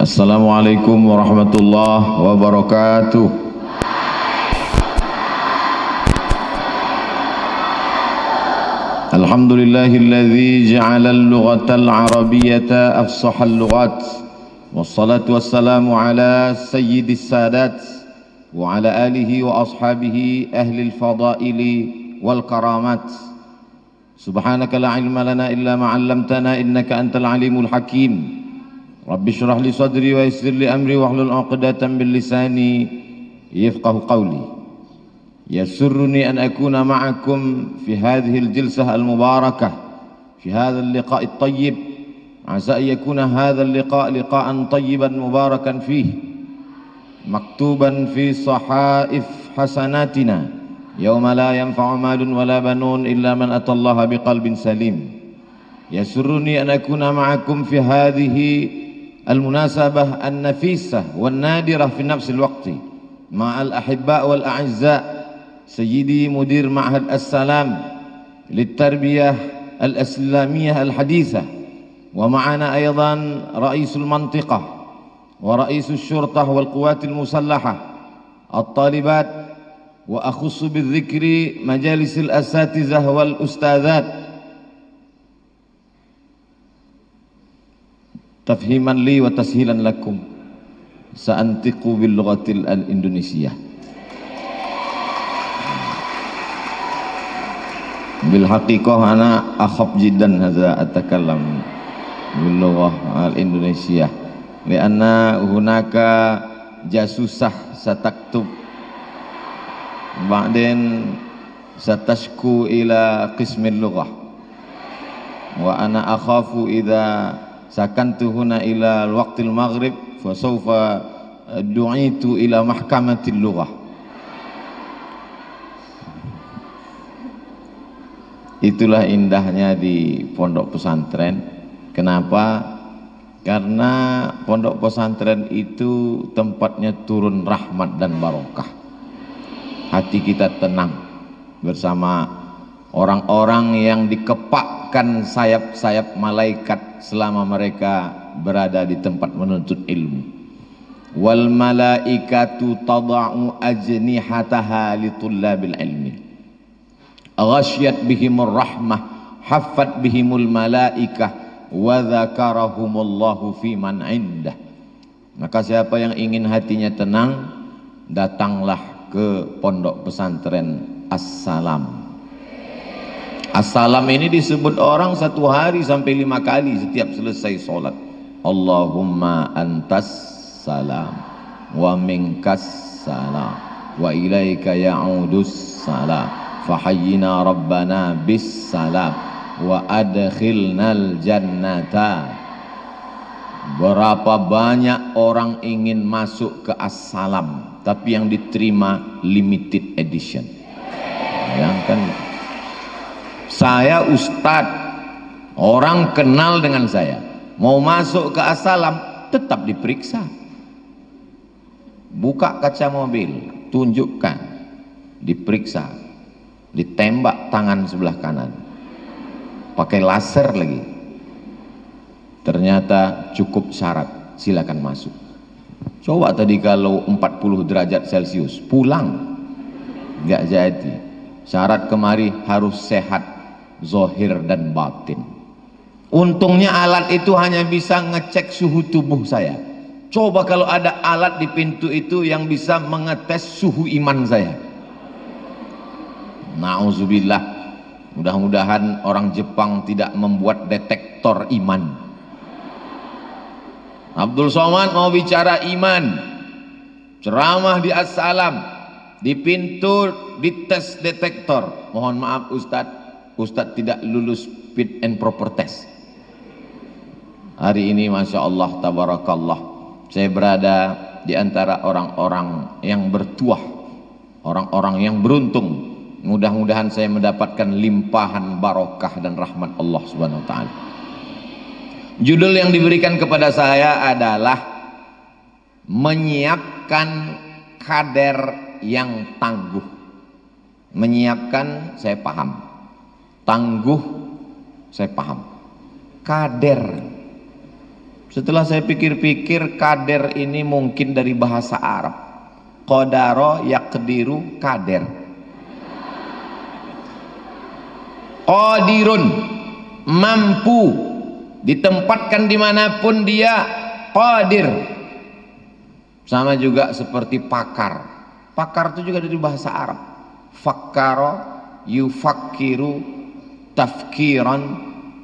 Assalamualaikum warahmatullahi wabarakatuh. Alhamdulillahilladzi ja'ala al-lughatal arabiyyata afsahal lughat. Wassalatu wassalamu ala sayyidis sadat wa ala alihi wa ashabihi ahlil fadaili wal karamat. Subhanaka la ilma lana illa ma 'allamtana innaka antal alimul hakim. Rabbi shrah li sadri wa yassir li amri wahlul 'uqdatam min lisani yafqahu qawli. Yasurruni an akuna ma'akum fi hadhihi al-jilsah al-mubarakah fi hadha al-liqa' at-tayyib. Asa an yakuna hadha al-liqa' liqa'an tayyiban mubarakan fihi maktuban fi sahaif hasanatina yawma la yanfa'u malun wala banun illa man atallaha biqalbin salim. Yasurruni an akuna ma'akum fi hadhihi al-munasabah an-nafisah wan-nadirah fi nafs al-waqti ma'al ahibba wal a'izza Sayyidi Mudir Ma'had As-Salam Littarbiyah Al-Islamiyah Al-Hadithah wa ma'ana aydan Ra'isul Mantiqah wa Ra'isul Syurtah wal Quwatil Musallahah At-Talibat wa akhussu bidzikri Majalisil Asatizah wal Ustadzat tafhiman li wa tashilan lakum sa'antiqu bil lughatil al-indonesiah. Bil haqiqah ana akhaf jiddan hadza atakallam bil lughah al Indonesia lianna hunaka jasusah sataktub ba'din satashku ila qismil lughah wa ana akhafu idza sakantu huna ila waqtil maghrib fa sawfa du'itu ila mahkamatil lughah. Itulah indahnya di pondok pesantren. Kenapa? Karena pondok pesantren itu tempatnya turun rahmat dan barokah. Hati kita tenang bersama orang-orang yang dikepakkan sayap-sayap malaikat selama mereka berada di tempat menuntut ilmu. Wal malaikatu tada'u ajnihataha li tullabil ilmi. Ghasyat bihimur rahmah haffat bihimul malaikah wa dzakarahumullahu fi man indah. Maka siapa yang ingin hatinya tenang, datanglah ke pondok pesantren As-Salam. As-Salam ini disebut orang satu hari sampai 5 kali setiap selesai sholat. Allahumma antas salam wa minkas salam wa ilaika ya'udus salam fahayyina rabbana bis salam wa adkhilnal jannata. Berapa banyak orang ingin masuk ke As-Salam tapi yang diterima limited edition. Bayangkan, saya ustadz, orang kenal dengan saya, mau masuk ke As-Salam tetap diperiksa, buka kaca mobil, tunjukkan, diperiksa, ditembak tangan sebelah kanan pakai laser lagi, ternyata cukup syarat, silakan masuk. Coba tadi kalau 40 derajat Celcius pulang, nggak jadi. Syarat kemari harus sehat zahir dan batin. Untungnya alat itu hanya bisa ngecek suhu tubuh saya. Coba kalau ada alat di pintu itu yang bisa mengetes suhu iman saya. Na'udzubillah, mudah-mudahan orang Jepang tidak membuat detektor iman. Abdul Somad mau bicara iman, ceramah di As-Salam, di pintu dites detektor. Mohon maaf Ustadz tidak lulus fit and proper test. Hari ini Masya Allah tabarakallah, saya berada di antara orang-orang yang bertuah, orang-orang yang beruntung. Mudah-mudahan saya mendapatkan limpahan barokah dan rahmat Allah Subhanahu wa taala. Judul yang diberikan kepada saya adalah menyiapkan kader yang tangguh. Menyiapkan saya paham, tangguh saya paham. Kader Setelah saya pikir-pikir, kader ini mungkin dari bahasa Arab. Qadaro yaqdiru kader. Qadirun, mampu, ditempatkan dimanapun dia qadir. Sama juga seperti pakar. Pakar itu juga dari bahasa Arab. Fakkaro yufakkiru tafkiran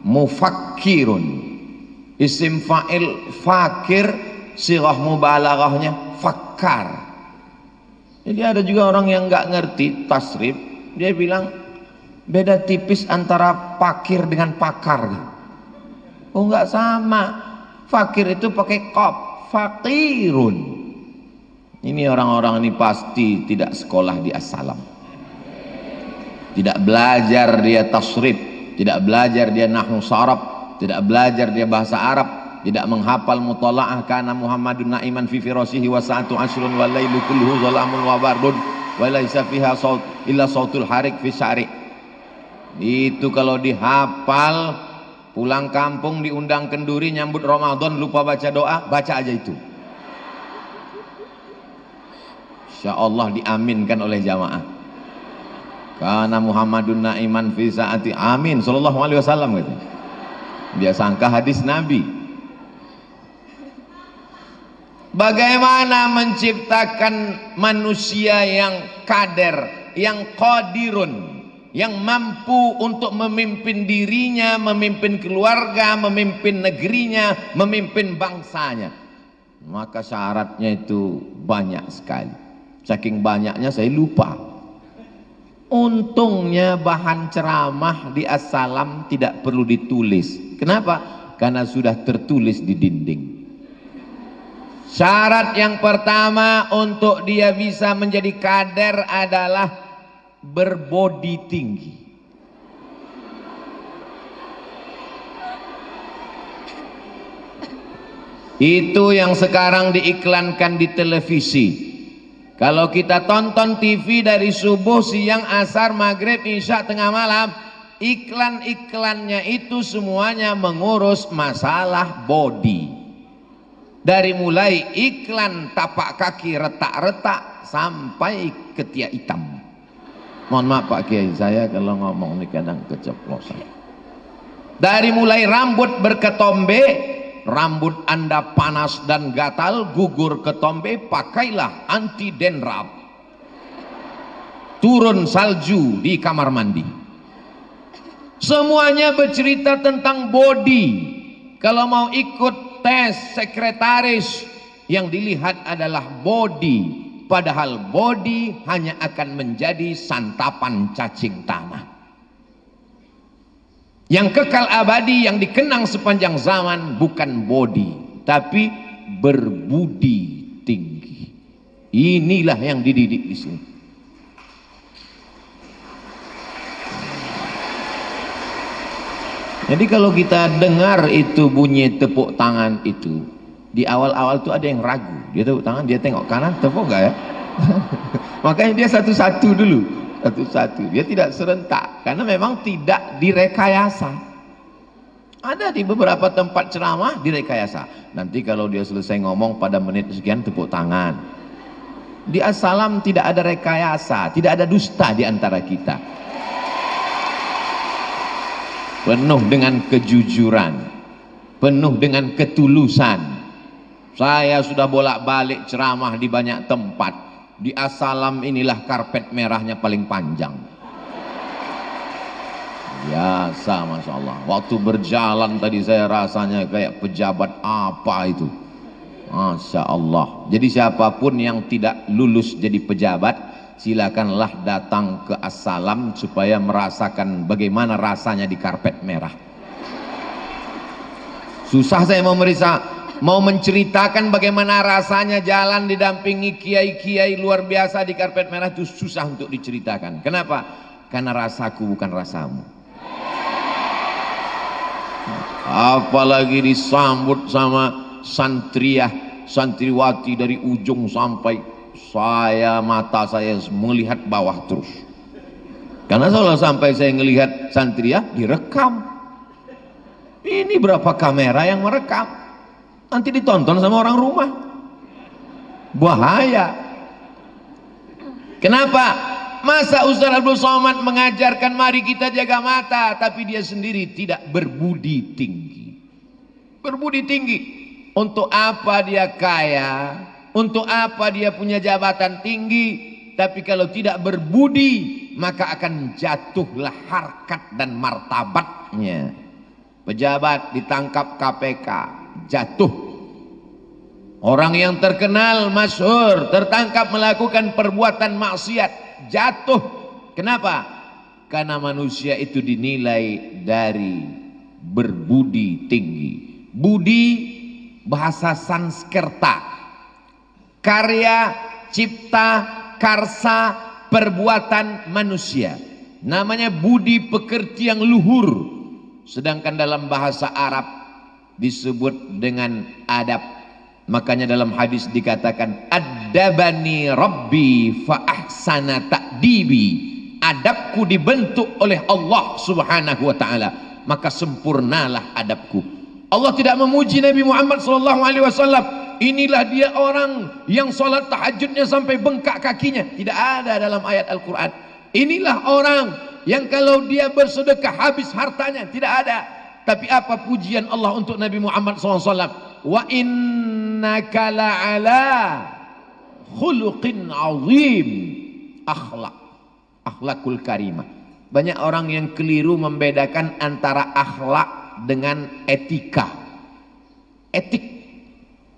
mufakkirun. Isim fa'il fakir, sirah mubalaghahnya fakkar. Jadi ada juga orang yang nggak ngerti tasrif, dia bilang beda tipis antara fakir dengan pakar. Oh nggak sama, fakir itu pakai qaf, fakirun. Ini orang-orang ini pasti tidak sekolah di As-Salam, tidak belajar dia tasrif, tidak belajar dia nahwu saraf, tidak belajar dia bahasa Arab, tidak menghafal mutalaah. Kana Muhammadun na'iman fi firasihi wa sa'atu ashrun wal lailu kulluhu dhalamun wa bardun wa laisa fiha saut illa sautul harik fi syari. Itu kalau dihafal, pulang kampung diundang kenduri nyambut Ramadan lupa baca doa, baca aja itu. Insyaallah diaminkan oleh jamaah. Kana Muhammadun na'iman fi sa'ati, amin sallallahu alaihi wasallam gitu. Dia sangka hadis Nabi. Bagaimana menciptakan manusia yang kader, yang qadirun, yang mampu untuk memimpin dirinya, memimpin keluarga, memimpin negerinya, memimpin bangsanya? Maka syaratnya itu banyak sekali. Saking banyaknya saya lupa. Untungnya bahan ceramah di As-Salam tidak perlu ditulis. Kenapa? Karena sudah tertulis di dinding. Syarat yang pertama untuk dia bisa menjadi kader adalah berbodi tinggi. Itu yang sekarang diiklankan di televisi. Kalau kita tonton TV dari subuh, siang, asar, maghrib, isya, tengah malam, iklan-iklannya itu semuanya mengurus masalah body. Dari mulai iklan tapak kaki retak-retak sampai ketiak hitam. Mohon maaf Pak Kiai, saya kalau ngomong ini kadang keceplosan. Dari mulai rambut berketombe, rambut Anda panas dan gatal, gugur ketombe, pakailah anti denrab. Turun salju di kamar mandi. Semuanya bercerita tentang body. Kalau mau ikut tes sekretaris, yang dilihat adalah body. Padahal body hanya akan menjadi santapan cacing tanah. Yang kekal abadi, yang dikenang sepanjang zaman bukan body, tapi berbudi tinggi. Inilah yang dididik di sini. Jadi kalau kita dengar itu bunyi tepuk tangan itu, di awal-awal tuh ada yang ragu. Dia tepuk tangan, dia tengok kanan, tepuk enggak ya? Makanya dia satu-satu dulu. Satu-satu, dia tidak serentak karena memang tidak direkayasa. Ada di beberapa tempat ceramah direkayasa. Nanti kalau dia selesai ngomong pada menit sekian tepuk tangan. Di As-Salam tidak ada rekayasa, tidak ada dusta di antara kita. Penuh dengan kejujuran, penuh dengan ketulusan. Saya sudah bolak-balik ceramah di banyak tempat. Di As-Salam inilah karpet merahnya paling panjang. Biasa, Masya Allah. Waktu berjalan tadi saya rasanya kayak pejabat apa itu. Masya Allah. Jadi siapapun yang tidak lulus jadi pejabat, silakanlah datang ke As-Salam supaya merasakan bagaimana rasanya di karpet merah. Susah saya mau menceritakan bagaimana rasanya jalan didampingi kiai-kiai luar biasa di karpet merah, itu susah untuk diceritakan. Kenapa? Karena rasaku bukan rasamu. Apalagi disambut sama santriwati dari ujung sampai mata saya melihat bawah terus. Karena kalau sampai saya melihat santriah direkam. Ini berapa kamera yang merekam? Nanti ditonton sama orang rumah. Bahaya. Kenapa? Masa Ustaz Abdul Somad mengajarkan mari kita jaga mata, tapi dia sendiri tidak berbudi tinggi. Berbudi tinggi. Untuk apa dia kaya? Untuk apa dia punya jabatan tinggi? Tapi kalau tidak berbudi, maka akan jatuhlah harkat dan martabatnya. Pejabat ditangkap KPK, jatuh. Orang yang terkenal, masyhur, tertangkap melakukan perbuatan maksiat, jatuh. Kenapa? Karena manusia itu dinilai dari berbudi tinggi. Budi bahasa Sanskerta, karya, cipta, karsa, perbuatan manusia. Namanya budi pekerti yang luhur. Sedangkan dalam bahasa Arab disebut dengan adab. Makanya dalam hadis dikatakan adabani rabbi fa ahsana ta'dibi. Adabku dibentuk oleh Allah Subhanahu wa taala, maka sempurnalah adabku. Allah tidak memuji Nabi Muhammad sallallahu alaihi wasallam, inilah dia orang yang salat tahajudnya sampai bengkak kakinya. Tidak ada dalam ayat Al-Qur'an. Inilah orang yang kalau dia bersedekah habis hartanya. Tidak ada. Tapi apa pujian Allah untuk Nabi Muhammad SAW? Wa innaka la'ala khuluqin azim. Akhlakul karimah. Banyak orang yang keliru membedakan antara akhlak dengan etika.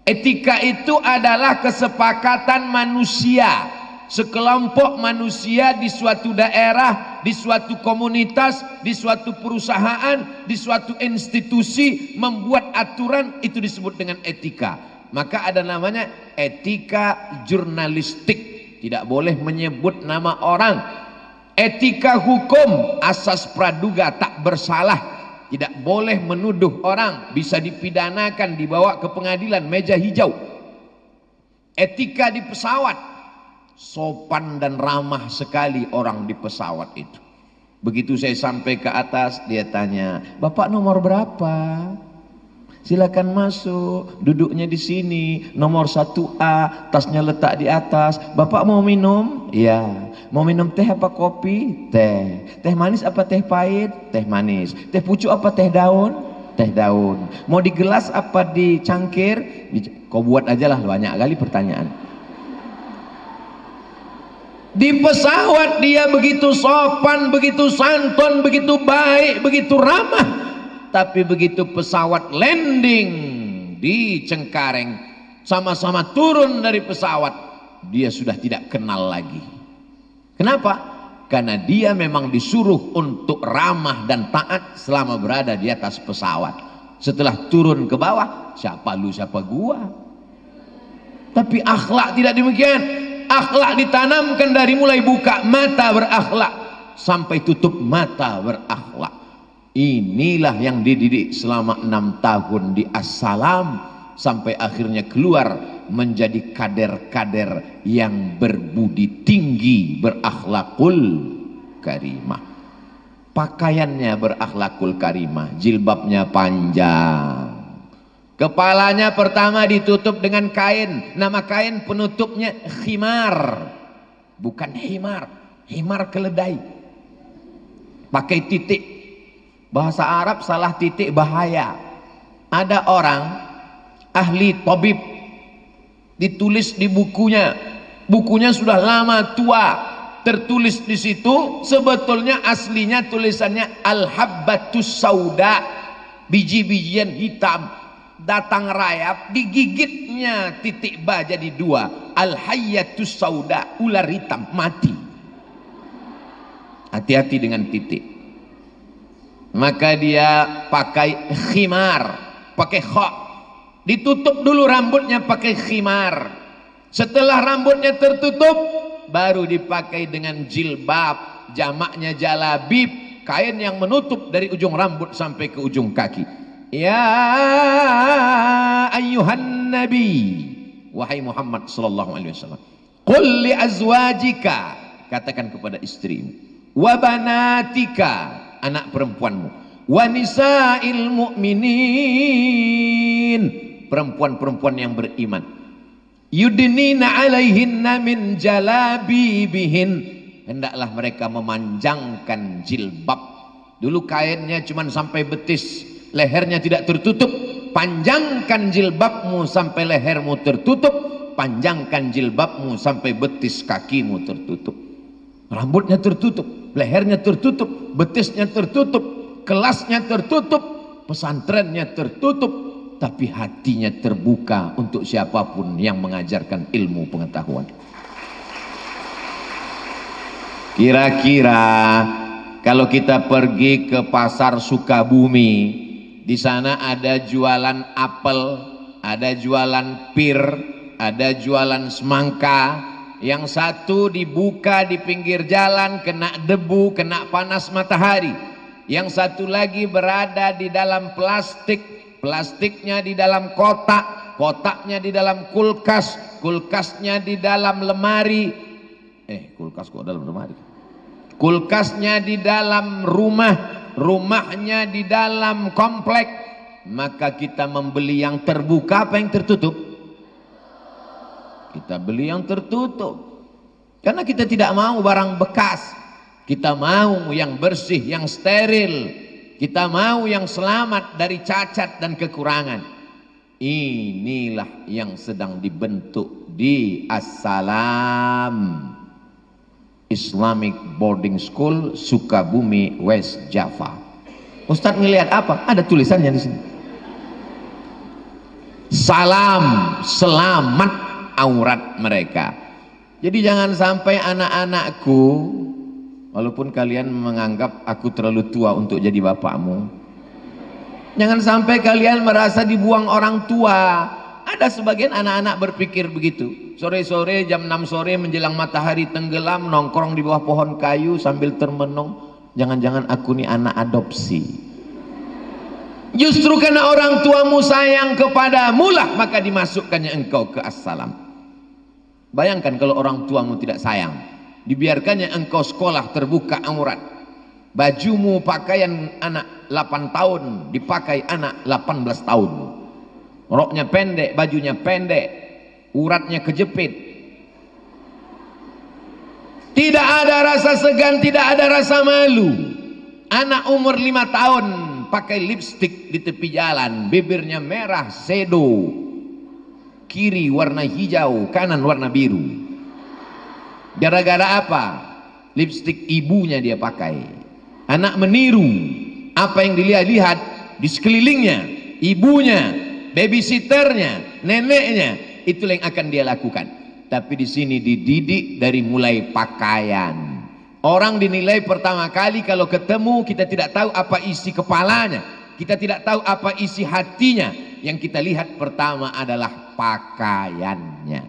Etika itu adalah kesepakatan manusia, sekelompok manusia di suatu daerah, di suatu komunitas, di suatu perusahaan, di suatu institusi membuat aturan, itu disebut dengan etika. Maka ada namanya etika jurnalistik, tidak boleh menyebut nama orang. Etika hukum, asas praduga tak bersalah, tidak boleh menuduh orang, bisa dipidanakan, dibawa ke pengadilan meja hijau. Etika di pesawat, sopan dan ramah sekali orang di pesawat itu. Begitu saya sampai ke atas, dia tanya, "Bapak nomor berapa?" "Silakan masuk, duduknya di sini, nomor 1A, tasnya letak di atas. Bapak mau minum?" "Iya." "Mau minum teh apa kopi?" "Teh." "Teh manis apa teh pahit?" "Teh manis." "Teh pucuk apa teh daun?" "Teh daun." "Mau di gelas apa di cangkir?" Kau buat aja lah, banyak kali pertanyaan. Di pesawat dia begitu sopan, begitu santun, begitu baik, begitu ramah. Tapi begitu pesawat landing di Cengkareng, sama-sama turun dari pesawat, dia sudah tidak kenal lagi. Kenapa? Karena dia memang disuruh untuk ramah dan taat selama berada di atas pesawat. Setelah turun ke bawah, siapa lu siapa gua. Tapi akhlak tidak demikian. Akhlak ditanamkan dari mulai buka mata berakhlak sampai tutup mata berakhlak. Inilah yang dididik selama 6 tahun di As-Salam sampai akhirnya keluar menjadi kader-kader yang berbudi tinggi, berakhlakul karimah. Pakaiannya berakhlakul karimah, jilbabnya panjang, kepalanya pertama ditutup dengan kain, nama kain penutupnya khimar, bukan himar. Himar keledai, pakai titik. Bahasa Arab salah titik bahaya. Ada orang ahli tabib, ditulis di bukunya sudah lama tua, tertulis di situ sebetulnya aslinya tulisannya al-habbatus sauda, biji-bijian hitam datang rayap, digigitnya titik ba jadi 2, al-hayyatus sauda, ular hitam mati. Hati-hati dengan titik. Maka dia pakai khimar, pakai kha, ditutup dulu rambutnya pakai khimar. Setelah rambutnya tertutup, baru dipakai dengan jilbab, jamaknya jalabib, kain yang menutup dari ujung rambut sampai ke ujung kaki. Ya ayyuhan nabi, wahai Muhammad sallallahu alaihi wasallam, qul li azwajika, katakan kepada istrimu, wa banatika, anak perempuanmu, wa nisa'il mu'minin, perempuan-perempuan yang beriman. Yudnina alaihinna min jalabibihin, hendaklah mereka memanjangkan jilbab. Dulu kainnya cuma sampai betis, lehernya tidak tertutup. Panjangkan jilbabmu sampai lehermu tertutup, panjangkan jilbabmu sampai betis kakimu tertutup. Rambutnya tertutup, lehernya tertutup, betisnya tertutup, kelasnya tertutup, pesantrennya tertutup, tapi hatinya terbuka untuk siapapun yang mengajarkan ilmu pengetahuan. Kira-kira kalau kita pergi ke pasar Sukabumi, di sana ada jualan apel, ada jualan pir, ada jualan semangka. Yang satu dibuka di pinggir jalan, kena debu, kena panas matahari. Yang satu lagi berada di dalam plastik, plastiknya di dalam kotak, kotaknya di dalam kulkas, kulkasnya di dalam lemari. Kulkas kok dalam lemari? Kulkasnya di dalam rumah, rumahnya di dalam komplek. Maka kita membeli yang terbuka apa yang tertutup? Kita beli yang tertutup, karena kita tidak mau barang bekas. Kita mau yang bersih, yang steril. Kita mau yang selamat dari cacat dan kekurangan. Inilah yang sedang dibentuk di Assalam Islamic Boarding School Sukabumi, West Java. Ustadz ngelihat apa? Ada tulisannya di sini. Salam, selamat aurat mereka. Jadi jangan sampai anak-anakku, walaupun kalian menganggap aku terlalu tua untuk jadi bapakmu, jangan sampai kalian merasa dibuang orang tua. Ada sebagian anak-anak berpikir begitu. Sore-sore jam 6 sore menjelang matahari tenggelam, nongkrong di bawah pohon kayu sambil termenung, jangan-jangan aku nih anak adopsi. Justru karena orang tuamu sayang kepadamu lah, maka dimasukkannya engkau ke Assalam. Bayangkan kalau orang tuamu tidak sayang, dibiarkannya engkau sekolah terbuka aurat. Bajumu pakaian anak 8 tahun dipakai anak 18 tahun. Roknya pendek, bajunya pendek, uratnya kejepit. Tidak ada rasa segan, tidak ada rasa malu. Anak umur 5 tahun pakai lipstik di tepi jalan, bibirnya merah sedo, kiri warna hijau, kanan warna biru. Gara-gara apa? Lipstik ibunya dia pakai. Anak meniru apa yang dilihat-lihat di sekelilingnya, ibunya, babysitternya, neneknya, itulah yang akan dia lakukan. Tapi di sini dididik dari mulai pakaian. Orang dinilai pertama kali kalau ketemu, kita tidak tahu apa isi kepalanya, kita tidak tahu apa isi hatinya. Yang kita lihat pertama adalah pakaiannya.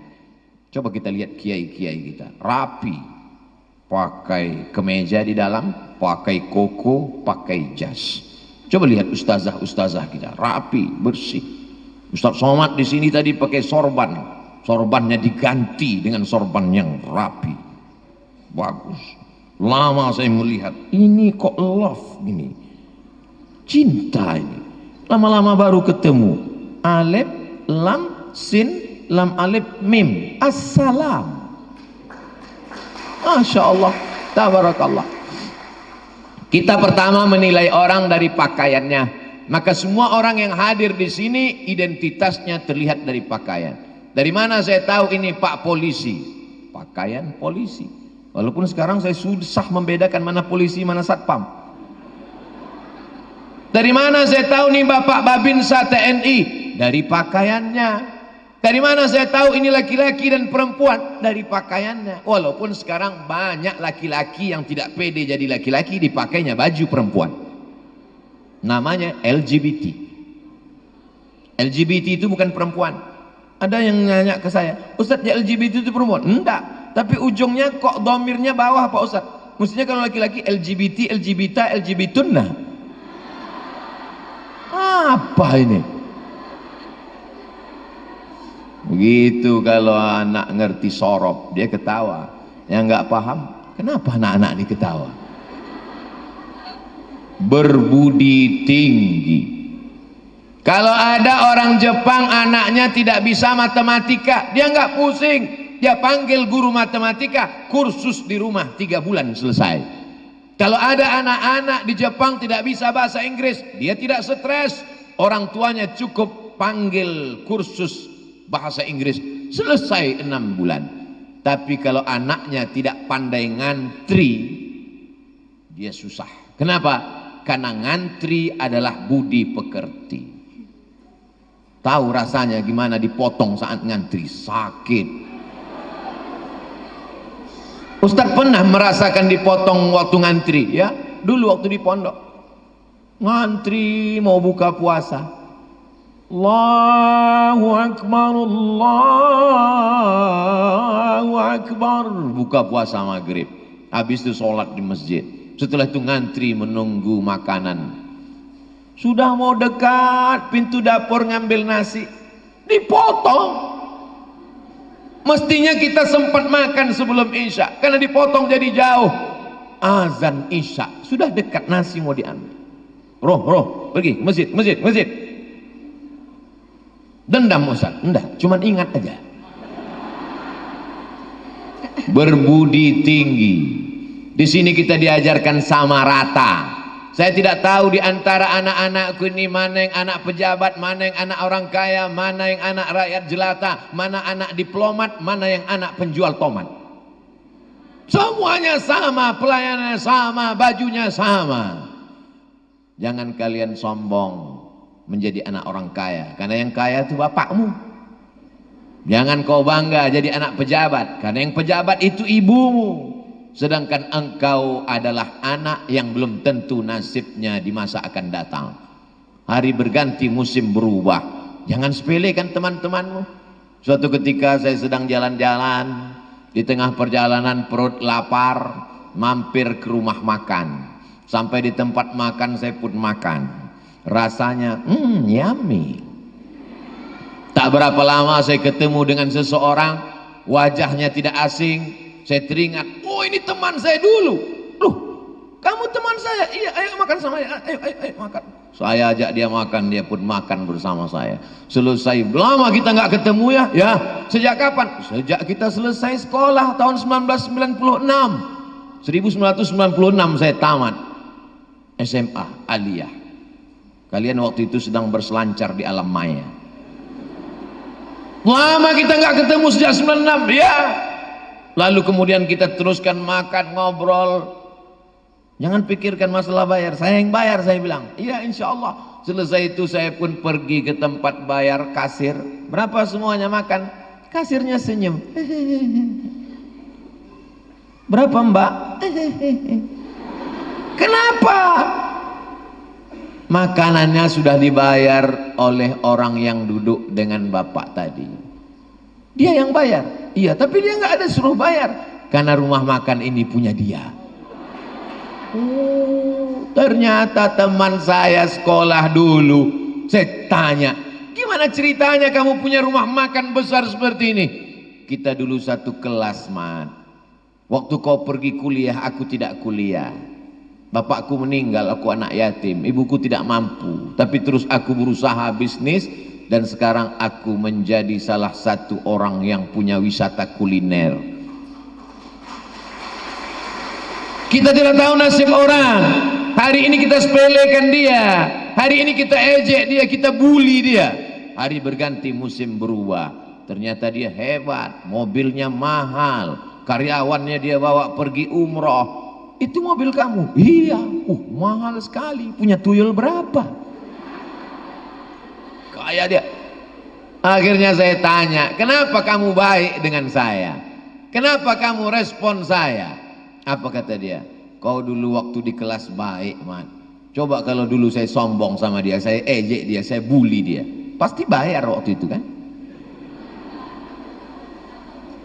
Coba kita lihat kiai-kiai kita, rapi, pakai kemeja di dalam, pakai koko, pakai jas. Coba lihat ustazah-ustazah kita, rapi, bersih. Ustaz Somad di sini tadi pakai sorban, sorbannya diganti dengan sorban yang rapi, bagus. Lama saya melihat, ini kok love gini, cinta ini. Lama-lama baru ketemu, alif, lam, sin, lam, alif, mim, assalam. Masya Allah, tabarakallah. Kita pertama menilai orang dari pakaiannya, maka semua orang yang hadir di sini identitasnya terlihat dari pakaian. Dari mana saya tahu ini Pak Polisi? Pakaian polisi. Walaupun sekarang saya susah membedakan mana polisi mana satpam. Dari mana saya tahu nih Bapak Babinsa TNI? Dari pakaiannya. Dari mana saya tahu ini laki-laki dan perempuan? Dari pakaiannya. Walaupun sekarang banyak laki-laki yang tidak pede jadi laki-laki, dipakainya baju perempuan. Namanya LGBT. LGBT itu bukan perempuan. Ada yang nanya ke saya, Ustadz ya LGBT itu perempuan? Enggak. Tapi ujungnya kok domirnya bawah Pak Ustadz. Mestinya kalau laki-laki LGBT, LGBT, LGBTunna. Apa ini? Begitu kalau anak ngerti sorop, dia ketawa. Yang nggak paham, kenapa anak-anak ini ketawa? Berbudi tinggi. Kalau ada orang Jepang anaknya tidak bisa matematika, dia nggak pusing, dia panggil guru matematika, kursus di rumah 3 bulan selesai. Kalau ada anak-anak di Jepang tidak bisa bahasa Inggris, dia tidak stres, orang tuanya cukup panggil kursus bahasa Inggris, selesai 6 bulan. Tapi kalau anaknya tidak pandai ngantri, dia susah. Kenapa? Karena ngantri adalah budi pekerti. Tahu rasanya gimana dipotong saat ngantri, sakit. Ustadz pernah merasakan dipotong waktu ngantri, ya, dulu waktu di pondok. Ngantri mau buka puasa, Allahu Akbar, Allahu Akbar, buka puasa maghrib. Habis itu sholat di masjid. Setelah itu ngantri menunggu makanan. Sudah mau dekat pintu dapur ngambil nasi, dipotong. Mestinya kita sempat makan sebelum Isya, karena dipotong jadi jauh. Azan Isya, sudah dekat nasi mau diambil. Roh, pergi masjid. Dendam Ustaz? Enggak, cuman ingat aja. Berbudi tinggi. Di sini kita diajarkan sama rata. Saya tidak tahu di antara anak-anakku ini mana yang anak pejabat, mana yang anak orang kaya, mana yang anak rakyat jelata, mana anak diplomat, mana yang anak penjual tomat. Semuanya sama, pelayanannya sama, bajunya sama. Jangan kalian sombong menjadi anak orang kaya, karena yang kaya itu bapakmu. Jangan kau bangga jadi anak pejabat, karena yang pejabat itu ibumu. Sedangkan engkau adalah anak yang belum tentu nasibnya di masa akan datang. Hari berganti, musim berubah. Jangan sepelekan teman-temanmu. Suatu ketika saya sedang jalan-jalan, di tengah perjalanan perut lapar, mampir ke rumah makan. Sampai di tempat makan saya pun makan. Rasanya yummy. Tak berapa lama saya ketemu dengan seseorang, wajahnya tidak asing. Saya teringat, oh ini teman saya dulu. Loh, kamu teman saya? Iya, ayo makan sama saya. Ayo makan. Saya ajak dia makan, dia pun makan bersama saya. Selesai, lama kita nggak ketemu ya. Ya, sejak kapan? Sejak kita selesai sekolah tahun 1996. 1996 saya tamat SMA Aliyah. Kalian waktu itu sedang berselancar di alam maya. Lama kita nggak ketemu sejak 96, ya. Lalu kemudian kita teruskan makan, ngobrol. Jangan pikirkan masalah bayar, saya yang bayar, saya bilang. Iya, insya Allah. Selesai itu saya pun pergi ke tempat bayar, kasir. Berapa semuanya makan? Kasirnya senyum. Berapa Mbak? Kenapa? Makanannya sudah dibayar oleh orang yang duduk dengan bapak tadi. Dia yang bayar. Iya, tapi dia nggak ada suruh bayar, karena rumah makan ini punya dia. Ternyata teman saya sekolah dulu. Saya tanya, gimana ceritanya kamu punya rumah makan besar seperti ini? Kita dulu satu kelas, Man. Waktu kau pergi kuliah, aku tidak kuliah. Bapakku meninggal, aku anak yatim. Ibuku tidak mampu, tapi terus aku berusaha bisnis. Dan sekarang aku menjadi salah satu orang yang punya wisata kuliner. Kita tidak tahu nasib orang. Hari ini kita sepelekan dia, hari ini kita ejek dia, kita bully dia. Hari berganti, musim berubah. Ternyata dia hebat, mobilnya mahal, karyawannya dia bawa pergi umroh. Itu mobil kamu? Iya. Mahal sekali. Punya tuyul berapa? Kayak dia. Akhirnya saya tanya, kenapa kamu baik dengan saya? Kenapa kamu respon saya? Apa kata dia? Kau dulu waktu di kelas baik, Man. Coba kalau dulu saya sombong sama dia, saya ejek dia, saya bully dia, pasti bayar waktu itu kan?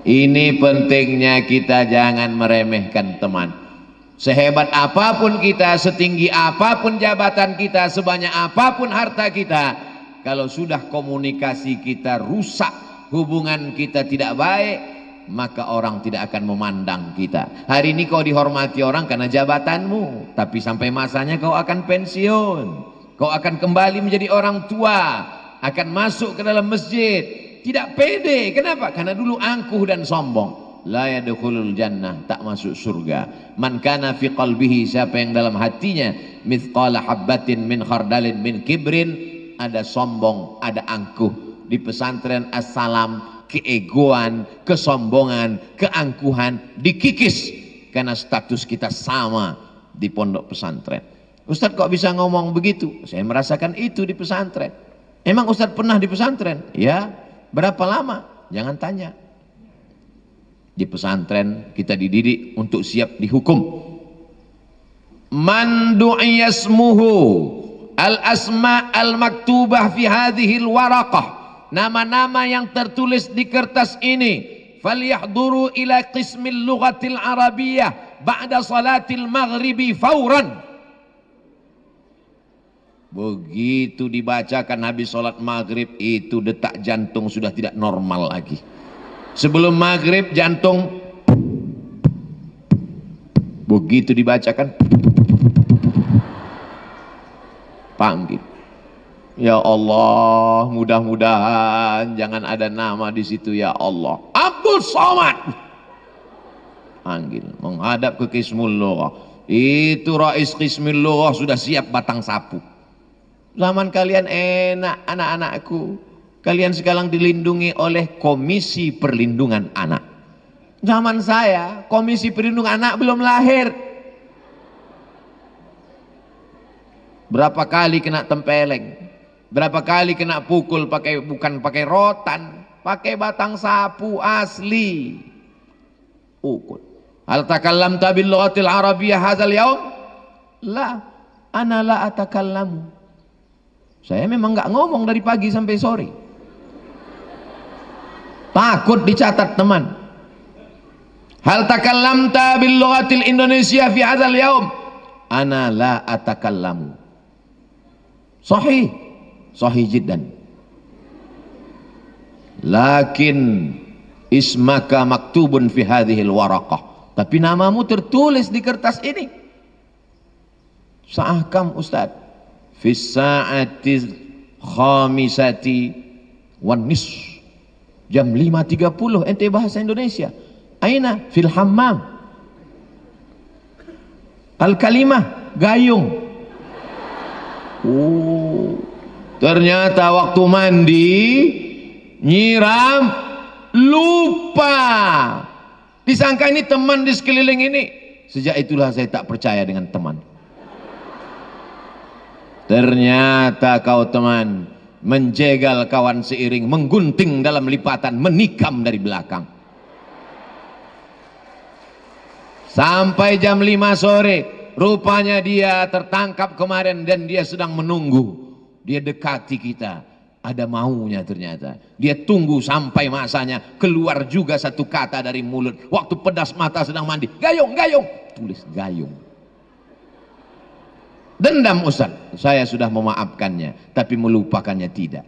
Ini pentingnya kita jangan meremehkan teman. Sehebat apapun kita, setinggi apapun jabatan kita, sebanyak apapun harta kita, kalau sudah komunikasi kita rusak, hubungan kita tidak baik, maka orang tidak akan memandang kita. Hari ini kau dihormati orang karena jabatanmu, tapi sampai masanya kau akan pensiun. Kau akan kembali menjadi orang tua, akan masuk ke dalam masjid. Tidak pede. Kenapa? Karena dulu angkuh dan sombong. La yadkhulul jannah, tak masuk surga. Man kana fi qalbihi, siapa yang dalam hatinya mithqala habbatin min khardalin min kibrin, ada sombong, ada angkuh. Di pesantren As-Salam, keegoan, kesombongan, keangkuhan dikikis karena status kita sama di pondok pesantren. Ustadz kok bisa ngomong begitu? Saya merasakan itu di pesantren. Emang Ustadz pernah di pesantren? Ya. Berapa lama? Jangan tanya. Di pesantren kita dididik untuk siap dihukum. Man du'iya ismuhu al-asma al-maktubah fi hadhil waraqah, nama-nama yang tertulis di kertas ini, falyahduru ila qismil lughatil arabiyyah ba'da salatil maghribi fauran. Begitu dibacakan habis sholat maghrib, itu detak jantung sudah tidak normal lagi. Sebelum maghrib jantung, begitu dibacakan panggil. Ya Allah, mudah-mudahan jangan ada nama di situ ya Allah. Abdul Somad. Panggil, menghadap ke Qismul Lughah. Itu Rais Qismul Lughah sudah siap batang sapu. Zaman kalian enak, anak-anakku. Kalian sekarang dilindungi oleh Komisi Perlindungan Anak. Zaman saya, Komisi Perlindungan Anak belum lahir. Berapa kali kena tempeleng, berapa kali kena pukul bukan pakai rotan, pakai batang sapu asli. Pukul. Hal takallamta bil lughatil arabiyyah hadzal yaum? La, ana la atakallamu. Saya memang nggak ngomong dari pagi sampai sore. Takut dicatat teman. Hal takallamta bil lughatil Indonesia fi hadzal yaum? Ana la atakallamu. Sahih, sahih jiddan. Lakin ismaka maktubun fi hadhil waraqah. Tapi namamu tertulis di kertas ini. Sa'ahkam Ustaz? Fi sa'ati khamisati wan nisf, jam 5.30 ente bahasa Indonesia. Aina? Fil hammam. Al kalimah gayung. Oh, ternyata waktu mandi nyiram lupa. Disangka ini teman di sekeliling ini. Sejak itulah saya tak percaya dengan teman. Ternyata kau teman menjegal kawan seiring, menggunting dalam lipatan, menikam dari belakang. Sampai jam 5 sore, rupanya dia tertangkap kemarin dan dia sedang menunggu. Dia dekati kita, ada maunya ternyata. Dia tunggu sampai masanya, keluar juga satu kata dari mulut. Waktu pedas mata sedang mandi, gayung, gayung, tulis gayung. Dendam Ustaz, saya sudah memaafkannya, tapi melupakannya tidak.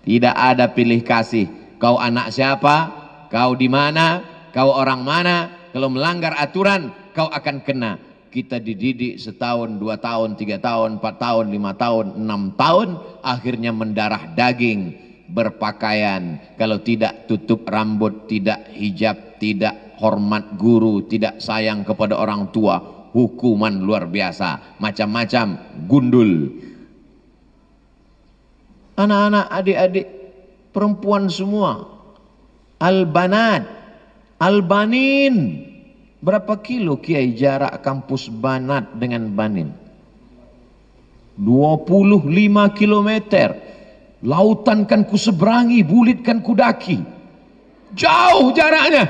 Tidak ada pilih kasih. Kau anak siapa? Kau di mana? Kau orang mana? Kalau melanggar aturan, kau akan kena. Kita dididik setahun, 2 tahun, 3 tahun, 4 tahun, 5 tahun, 6 tahun, akhirnya mendarah daging, berpakaian. Kalau tidak tutup rambut, tidak hijab, tidak hormat guru, tidak sayang kepada orang tua, hukuman luar biasa, macam-macam, gundul. Anak-anak, adik-adik, perempuan semua, albanat, albanin. Berapa kilo Kiai jarak kampus Banat dengan Banin? 25 kilometer. Lautan kan ku seberangi, bulit kan ku daki. Jauh jaraknya.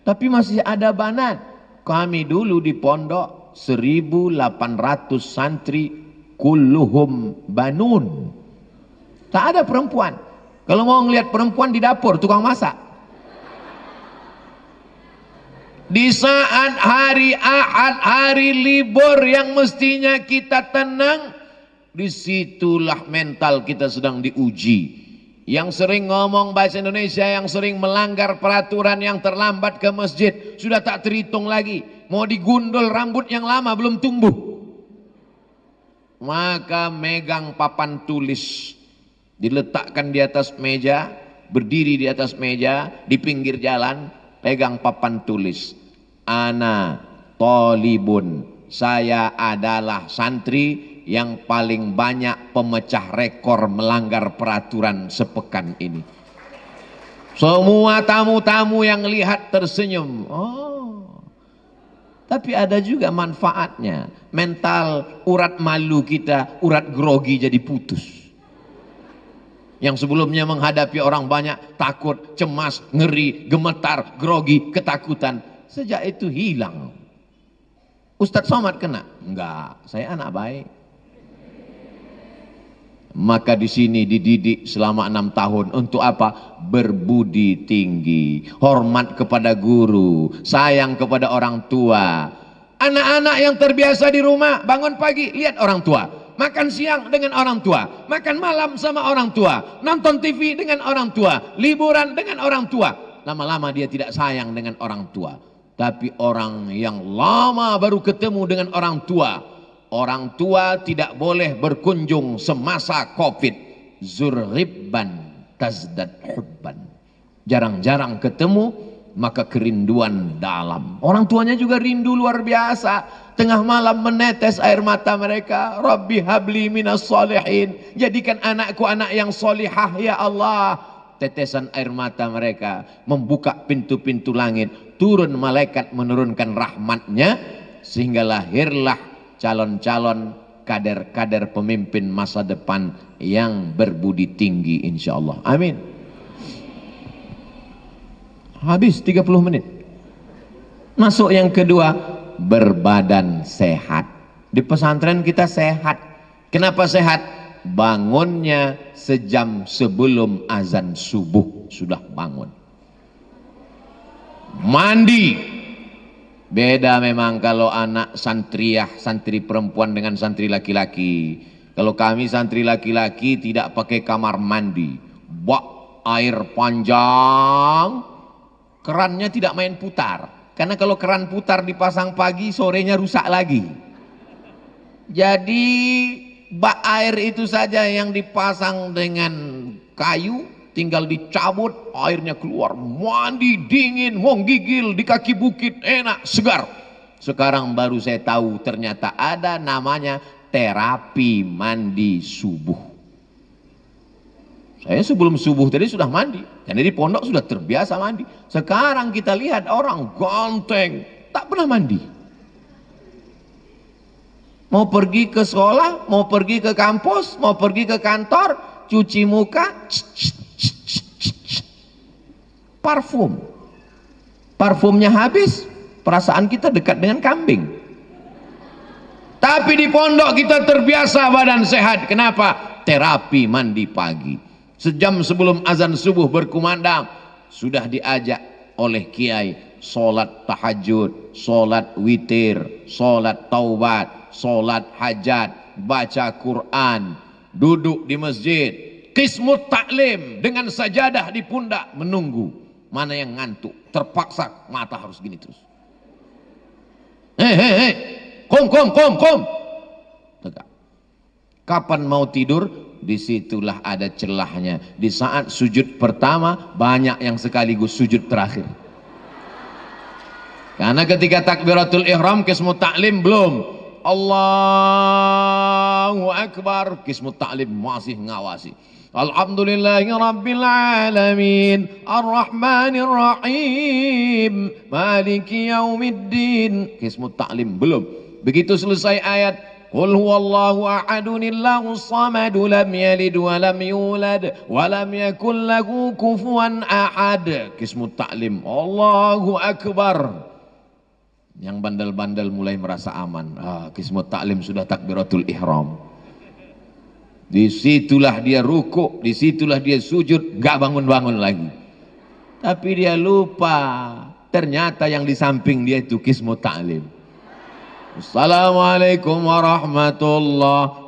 Tapi masih ada Banat. Kami dulu di pondok 1.800 santri, kulluhum banun. Tak ada perempuan. Kalau mau ngelihat perempuan di dapur, tukang masak. Di saat hari Ahad, hari libur yang mestinya kita tenang, disitulah mental kita sedang diuji. Yang sering ngomong bahasa Indonesia, yang sering melanggar peraturan, yang terlambat ke masjid, sudah tak terhitung lagi. Mau digundul rambut yang lama belum tumbuh. maka megang papan tulis, diletakkan di atas meja, berdiri di atas meja, di pinggir jalan, pegang papan tulis. Ana tolibun, saya adalah santri yang paling banyak pemecah rekor melanggar peraturan sepekan ini. Semua tamu-tamu yang lihat tersenyum. Oh, tapi ada juga manfaatnya. Mental urat malu kita, urat grogi jadi putus. Yang sebelumnya menghadapi orang banyak, takut, cemas, ngeri, gemetar, grogi, ketakutan. Sejak itu hilang. Ustadz Somad kena? Enggak, saya anak baik. Maka di sini dididik selama 6 tahun untuk apa? Berbudi tinggi, hormat kepada guru, sayang kepada orang tua. Anak-anak yang terbiasa di rumah, bangun pagi lihat orang tua, makan siang dengan orang tua, makan malam sama orang tua, nonton TV dengan orang tua, liburan dengan orang tua. Lama-lama dia tidak sayang dengan orang tua. Tapi orang yang lama baru ketemu dengan orang tua tidak boleh berkunjung semasa Covid. Zurribban tazdad hubban. Jarang-jarang ketemu, maka kerinduan dalam. Orang tuanya juga rindu luar biasa. Tengah malam menetes air mata mereka. Rabbi habli minas solihin. Jadikan anakku anak yang solihah ya Allah. Tetesan air mata mereka membuka pintu-pintu langit, turun malaikat menurunkan rahmatnya, sehingga lahirlah calon-calon kader-kader pemimpin masa depan yang berbudi tinggi insyaallah. Amin. Habis 30 menit. Masuk yang kedua, berbadan sehat. Di pesantren kita sehat. Kenapa sehat? Bangunnya sejam sebelum azan subuh sudah bangun. Mandi. Beda memang kalau anak santriah, santri perempuan dengan santri laki-laki. Kalau kami santri laki-laki tidak pakai kamar mandi. Bak air panjang, kerannya tidak main putar. Karena kalau keran putar dipasang pagi, sorenya rusak lagi. Jadi bak air itu saja yang dipasang dengan kayu, tinggal dicabut, airnya keluar, mandi dingin, menggigil di kaki bukit, enak, segar. Sekarang baru saya tahu ternyata ada namanya terapi mandi subuh. Saya sebelum subuh tadi sudah mandi, karena di pondok sudah terbiasa mandi. Sekarang kita lihat orang ganteng, tak pernah mandi. Mau pergi ke sekolah, mau pergi ke kampus, mau pergi ke kantor, cuci muka, parfum. Parfumnya habis, perasaan kita dekat dengan kambing. Tapi di pondok kita terbiasa badan sehat. Kenapa? Terapi mandi pagi. Sejam sebelum azan subuh berkumandang, sudah diajak oleh kiai sholat tahajud, sholat witir, sholat taubat, sholat hajat, baca Quran, duduk di masjid, qismut taklim dengan sajadah di pundak, menunggu. Mana yang ngantuk, terpaksa mata harus gini terus. Kom. Tegak. Kapan mau tidur? Disitulah ada celahnya. Di saat sujud pertama, banyak yang sekaligus sujud terakhir. Karena ketika takbiratul ihram, qismut taklim belum. Allahu Akbar, qismut ta'lim masih ngawasi. Alhamdulillahi Rabbil Alamin, Ar-Rahmanir Rahim, Maliki Yaumiddin. Qismut ta'lim belum. Begitu selesai ayat Qul huwallahu ahadunillahus samadu lam yalid wa lam yulad wa lam yakul lahu kufuwan ahad. Qismut ta'lim, Allahu Akbar. Yang bandel-bandel mulai merasa aman. Qismut ta'lim sudah takbiratul ihram. Disitulah dia rukuk, disitulah dia sujud, gak bangun-bangun lagi. Tapi dia lupa, ternyata yang di samping dia itu qismut ta'lim. Assalamualaikum warahmatullahi.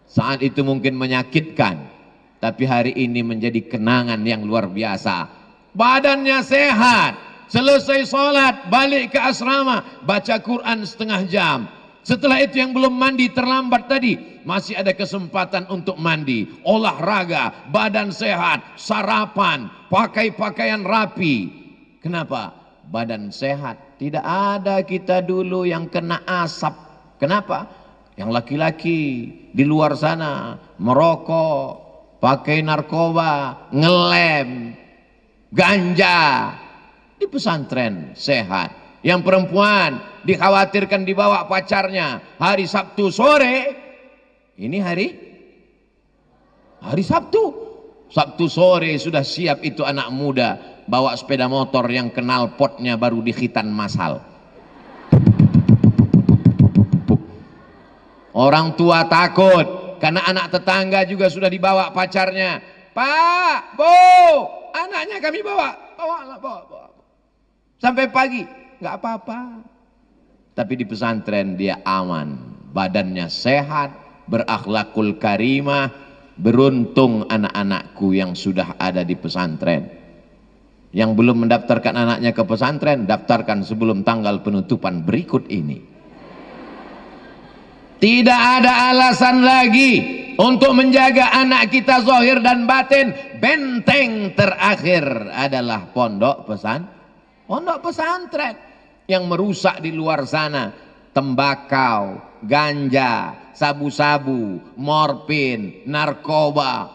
Saat itu mungkin menyakitkan, tapi hari ini menjadi kenangan yang luar biasa. Badannya sehat. Selesai sholat, balik ke asrama, baca Quran setengah jam. Setelah itu yang belum mandi terlambat tadi, masih ada kesempatan untuk mandi, olahraga, badan sehat, sarapan, pakai pakaian rapi. Kenapa? Badan sehat. Tidak ada kita dulu yang kena asap. Kenapa? Yang laki-laki di luar sana merokok, pakai narkoba, ngelem, ganja. Di pesantren sehat. Yang perempuan dikhawatirkan dibawa pacarnya hari Sabtu sore. Ini hari Sabtu. Sabtu sore sudah siap itu anak muda bawa sepeda motor yang kenal potnya baru di khitan masal. Orang tua takut karena anak tetangga juga sudah dibawa pacarnya. Pak, Bu, anaknya kami bawa. Bawa. Sampai pagi, nggak apa-apa. Tapi di pesantren dia aman, badannya sehat, berakhlakul karimah. Beruntung anak-anakku yang sudah ada di pesantren. Yang belum mendaftarkan anaknya ke pesantren, daftarkan sebelum tanggal penutupan berikut ini. Tidak ada alasan lagi untuk menjaga anak kita zahir dan batin. Benteng terakhir adalah pondok pesantren. Yang merusak di luar sana tembakau, ganja, sabu-sabu, morfin, narkoba.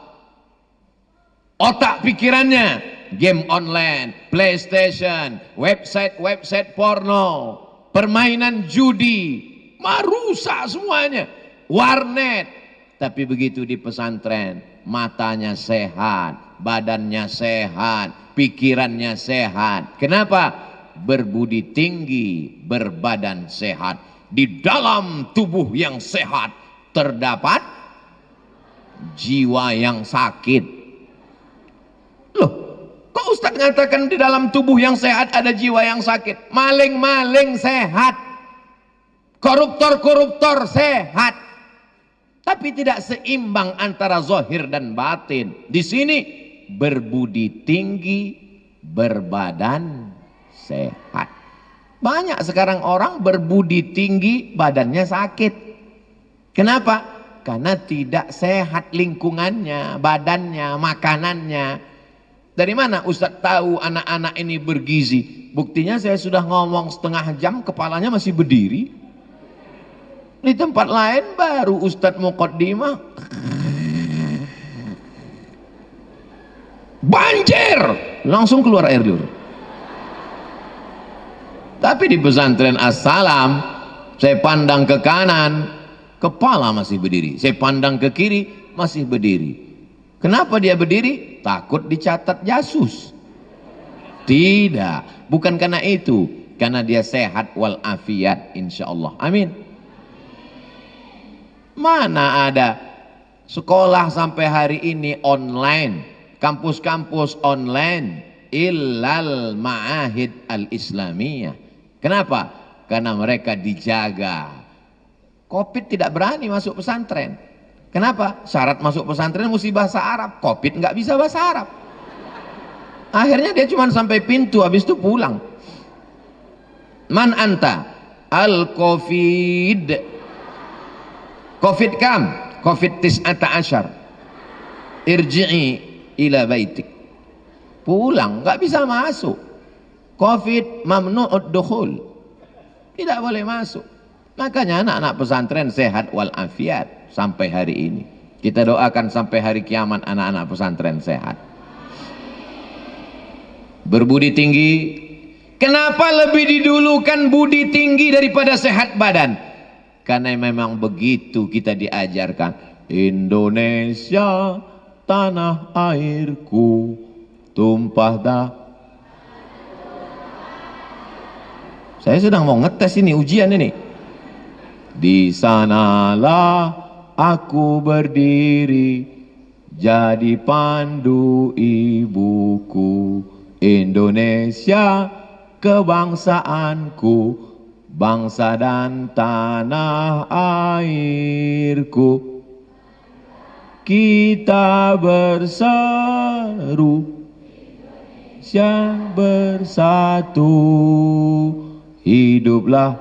Otak pikirannya game online, PlayStation, website porno, permainan judi, merusak semuanya. Warnet. Tapi begitu di pesantren, matanya sehat, badannya sehat, pikirannya sehat. Kenapa? Berbudi tinggi, berbadan sehat. Di dalam tubuh yang sehat terdapat jiwa yang sakit. Loh, kok Ustadz mengatakan di dalam tubuh yang sehat ada jiwa yang sakit? Maling-maling sehat, koruptor-koruptor sehat, tapi tidak seimbang antara zahir dan batin. Di sini berbudi tinggi, berbadan sehat. Banyak sekarang orang berbudi tinggi, badannya sakit. Kenapa? Karena tidak sehat lingkungannya, badannya, makanannya. Dari mana Ustadz tahu anak-anak ini bergizi? Buktinya saya sudah ngomong setengah jam, kepalanya masih berdiri. Di tempat lain baru Ustadz muqaddimah, banjir, langsung keluar air dulu. Tapi di pesantren As-Salam, saya pandang ke kanan, kepala masih berdiri. Saya pandang ke kiri, masih berdiri. Kenapa dia berdiri? Takut dicatat jasus. Tidak, bukan karena itu. Karena dia sehat walafiat, insya Allah. Amin. Mana ada sekolah sampai hari ini online, kampus-kampus online, illal ma'ahid al-islamiyah. Kenapa? Karena mereka dijaga. Covid tidak berani masuk pesantren. Kenapa? Syarat masuk pesantren mesti bahasa Arab. Covid nggak bisa bahasa Arab. Akhirnya dia cuma sampai pintu, habis itu pulang. Man anta? Al-Covid. Covid kam? Covid 19. Irji'i ila baitik. Pulang, nggak bisa masuk. Covid mamnu'ud dukhul. Tidak boleh masuk. Makanya anak-anak pesantren sehat walafiat sampai hari ini. Kita doakan sampai hari kiamat anak-anak pesantren sehat. Berbudi tinggi. Kenapa lebih didulukan budi tinggi daripada sehat badan? Karena memang begitu kita diajarkan. Indonesia tanah airku, tumpah dah. Saya sedang mau ngetes ini, ujian ini. Di sanalah aku berdiri, jadi pandu ibuku. Indonesia kebangsaanku, bangsa dan tanah airku. Kita berseru, Indonesia bersatu. Hiduplah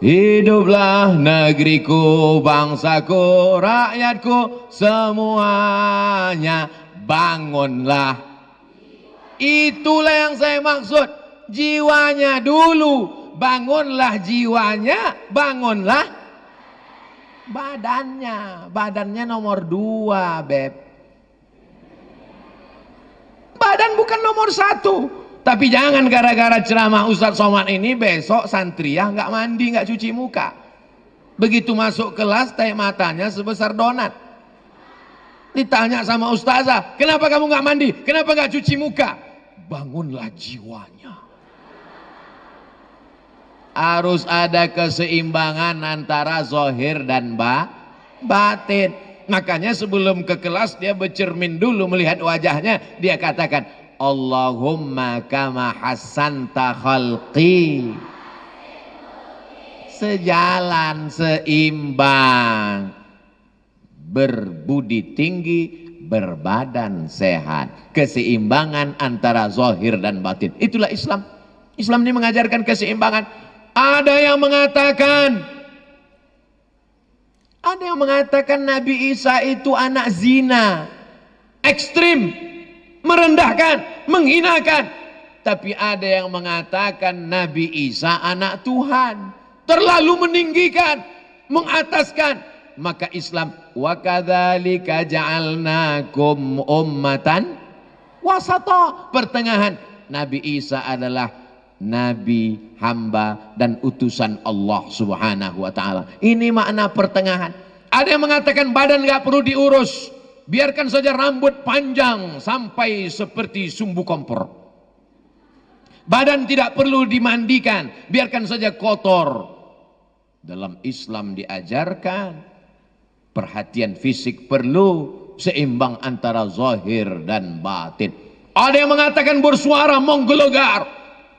Hiduplah negeriku, bangsaku, rakyatku, semuanya bangunlah. Itulah yang saya maksud. Jiwanya dulu, bangunlah jiwanya, bangunlah badannya. Badannya nomor 2, Beb. Badan bukan nomor 1. Tapi jangan gara-gara ceramah Ustadz Somad ini besok santriah nggak mandi, nggak cuci muka. Begitu masuk kelas teh matanya sebesar donat. Ditanya sama ustazah, kenapa kamu nggak mandi? Kenapa nggak cuci muka? Bangunlah jiwanya. Harus ada keseimbangan antara zahir dan batin. Makanya sebelum ke kelas dia bercermin dulu melihat wajahnya. Dia katakan, Allahumma kama hasanta khalqi. Sejalan, seimbang, berbudi tinggi, berbadan sehat. Keseimbangan antara zahir dan batin. Itulah Islam. Islam ini mengajarkan keseimbangan. Ada yang mengatakan Nabi Isa itu anak zina. Ekstrim, merendahkan, menghinakan. Tapi ada yang mengatakan Nabi Isa anak Tuhan. Terlalu meninggikan, mengataskan. Maka Islam, wa kadzalika ja'alnakum ummatan wasata, pertengahan. Nabi Isa adalah nabi, hamba dan utusan Allah Subhanahu wa taala. Ini makna pertengahan. Ada yang mengatakan badan enggak perlu diurus, biarkan saja rambut panjang sampai seperti sumbu kompor. Badan tidak perlu dimandikan, biarkan saja kotor. Dalam Islam diajarkan perhatian fisik perlu, seimbang antara zahir dan batin. Ada yang mengatakan bersuara menggelegar,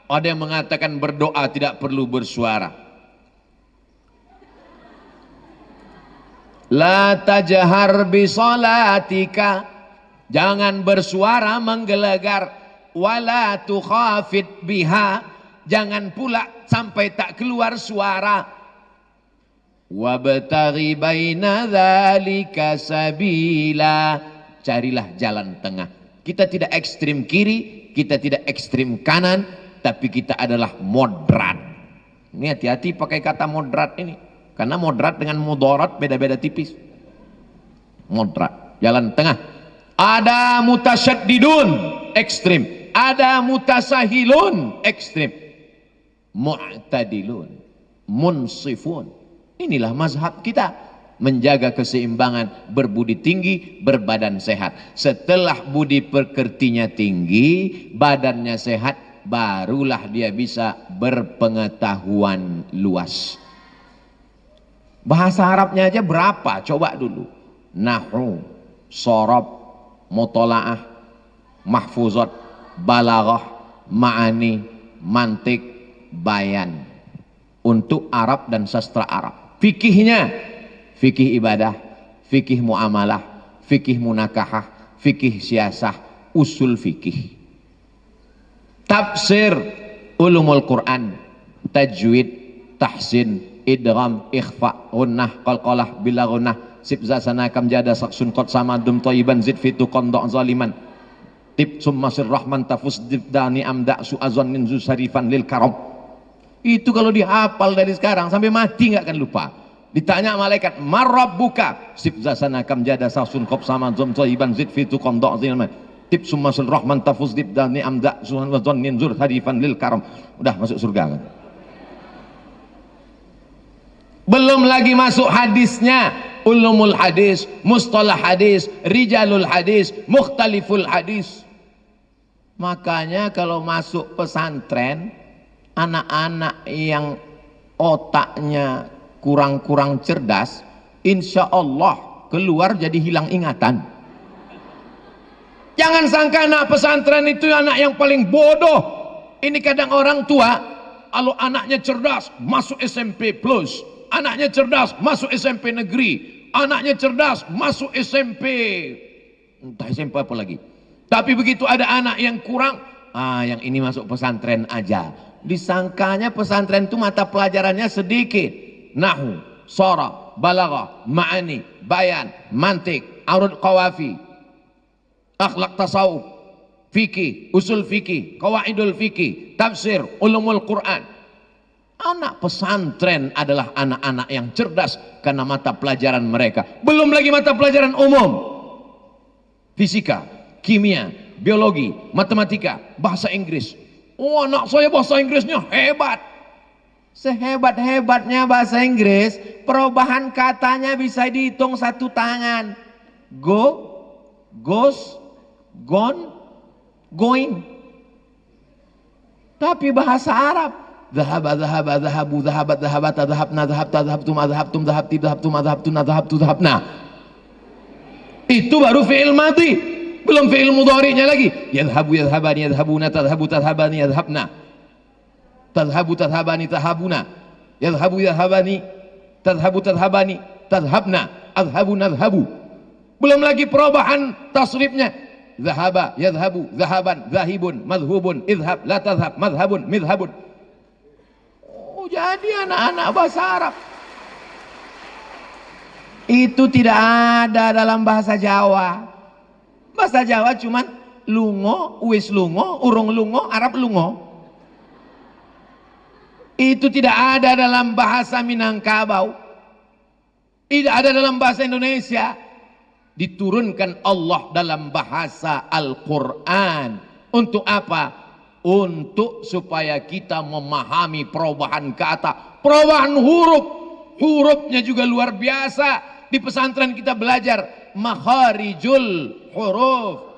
ada yang mengatakan berdoa tidak perlu bersuara. La tajhar bi salatika, jangan bersuara menggelegar. Wala tukhafit biha, jangan pula sampai tak keluar suara. Wabtaghi baina dzalika sabila, carilah jalan tengah. Kita tidak ekstrim kiri, kita tidak ekstrim kanan, tapi kita adalah moderat. Ini hati-hati pakai kata moderat ini, karena moderat dengan mudarat beda-beda tipis. Moderat, jalan tengah. Ada mutasyaddidun, ekstrim. Ada mutasahilun, ekstrim. Mu'tadilun, munsifun. Inilah mazhab kita, menjaga keseimbangan, berbudi tinggi, berbadan sehat. Setelah budi pekertinya tinggi, badannya sehat, barulah dia bisa berpengetahuan luas. Bahasa Arabnya aja berapa? Coba dulu. Nahwu, shorab, mutola'ah, mahfuzat, balaghah, ma'ani, mantik, bayan. Untuk Arab dan sastra Arab. Fikihnya, fikih ibadah, fikih muamalah, fikih munakahah, fikih siasah, usul fikih. Tafsir, ulumul Quran, tajwid, tahsin, idgham, ikhfa, gunnah, qalqalah, bila gunnah, sibza sanakam jada saksun qad samadum thayyiban zid fitu qanda' zaliman. Tib summa sirrahman tafus dibdani amda su'azan min zusarifan lil karam. Itu kalau dihafal dari sekarang sampai mati nggak akan lupa. Ditanya malaikat, marabbuka, sibzasana kam jada sasun qab sama zum thayyiban zid fitu qanda' zaliman. Tib summa sirrahman tafus dibdani amda su'azan min zusarifan lil karam. Udah masuk surga. Belum lagi masuk hadisnya, ulumul hadis, mustalah hadis, rijalul hadis, mukhtaliful hadis. Makanya kalau masuk pesantren, anak-anak yang otaknya kurang-kurang cerdas, insya Allah keluar jadi hilang ingatan. Jangan sangka anak pesantren itu anak yang paling bodoh. Ini kadang orang tua, kalau anaknya cerdas masuk SMP plus, anaknya cerdas masuk SMP negeri, anaknya cerdas masuk SMP, entah SMP apa lagi. Tapi begitu ada anak yang kurang, Yang ini masuk pesantren aja. Disangkanya pesantren itu mata pelajarannya sedikit. Nahwu, shara, balaghah, ma'ani, bayan, mantik, arud qawafi, akhlak tasawuf, fikih, usul fikih, qawaidul fikih, tafsir, ulumul Quran. Anak pesantren adalah anak-anak yang cerdas karena mata pelajaran mereka. Belum lagi mata pelajaran umum. Fisika, kimia, biologi, matematika, bahasa Inggris. Oh, anak saya bahasa Inggrisnya hebat. Sehebat-hebatnya bahasa Inggris, perubahan katanya bisa dihitung satu tangan. Go, goes, gone, going. Tapi bahasa Arab, dhahaba, dhahaba, dhahabu, dhahabat, dhahabata, dhahabna, dhahabta, dhahabtum, adhabtum, dhahabti, dhahabtum, adhabtuna, dhahabtu, dhahabna. Itu baru fi'il madhi. Belum fi'il mudhari'nya lagi. Yadhabu, yadhabani, yadhabuna, tadhabu, tadhabani, yadhabna. Tadhabu, tadhabani, tahabuna. Yadhabu, yadhabani, tadhabu, tadhabani, tadhabna. Adhabu, nadhabu. Belum lagi perubahan tasrifnya. Dhahaba, yadhabu, dhahaban, dhahibun, madhubun, idhab, la tadhab, madhabun, midhabun. Oh, jadi anak-anak bahasa Arab. Itu tidak ada dalam bahasa Jawa. Bahasa Jawa cuman lungo, wis lungo, urung lungo, Arab lungo. Itu tidak ada dalam bahasa Minangkabau. Tidak ada dalam bahasa Indonesia. Diturunkan Allah dalam bahasa Al-Quran. Untuk apa? Untuk supaya kita memahami perubahan kata, perubahan huruf. Hurufnya juga luar biasa. Di pesantren kita belajar makharijul huruf.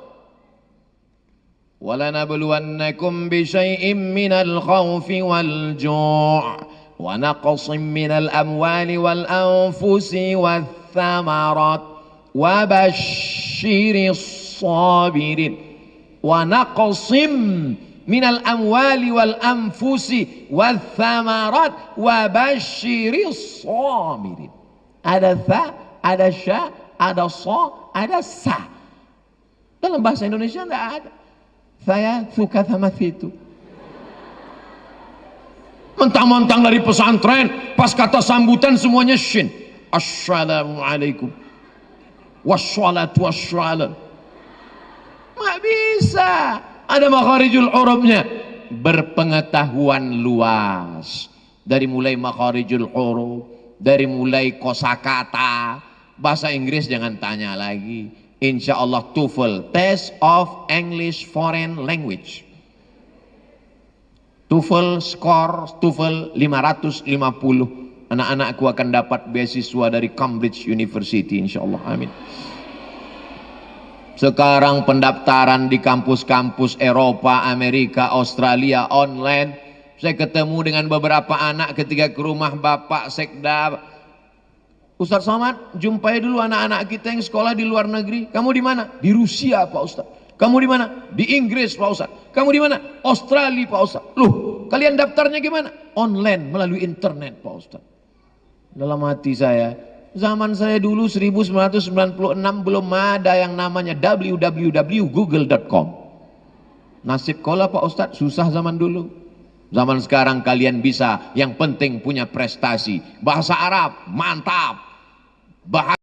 Walanabluwannakum bisyai'im minal khawfi wal ju' wa naqsim minal amwali wal anfusi wath thamarat wa basyiris sabirin. Wa naqsim minal amwali wal anfusi wath thamarat wa basyiris sabirin. Ada tha, ada sya, ada so, ada sa. Dalam bahasa Indonesia tidak ada. Saya suka sama situ. Mentang-mentang dari pesantren, pas kata sambutan semuanya shin. Assalamualaikum. Wassalatu wassalam. Nggak bisa. Ada makharijul hurufnya. Berpengetahuan luas. Dari mulai makharijul huruf, dari mulai kosakata. Bahasa Inggris jangan tanya lagi. Insya Allah TOEFL, Test of English Foreign Language. TOEFL skor TOEFL 550. Anak-anakku akan dapat beasiswa dari Cambridge University, insya Allah. Amin. Sekarang pendaftaran di kampus-kampus Eropa, Amerika, Australia online. Saya ketemu dengan beberapa anak ketika ke rumah Bapak Sekda. Ustaz Somad, jumpai dulu anak-anak kita yang sekolah di luar negeri. Kamu di mana? Di Rusia, Pak Ustaz. Kamu di mana? Di Inggris, Pak Ustaz. Kamu di mana? Australia, Pak Ustaz. Loh, kalian daftarnya gimana? Online, melalui internet, Pak Ustaz. Dalam hati saya, zaman saya dulu 1996 belum ada yang namanya www.google.com. Nasib kola Pak Ustaz, susah zaman dulu. Zaman sekarang kalian bisa, yang penting punya prestasi. Bahasa Arab, mantap. Bahasa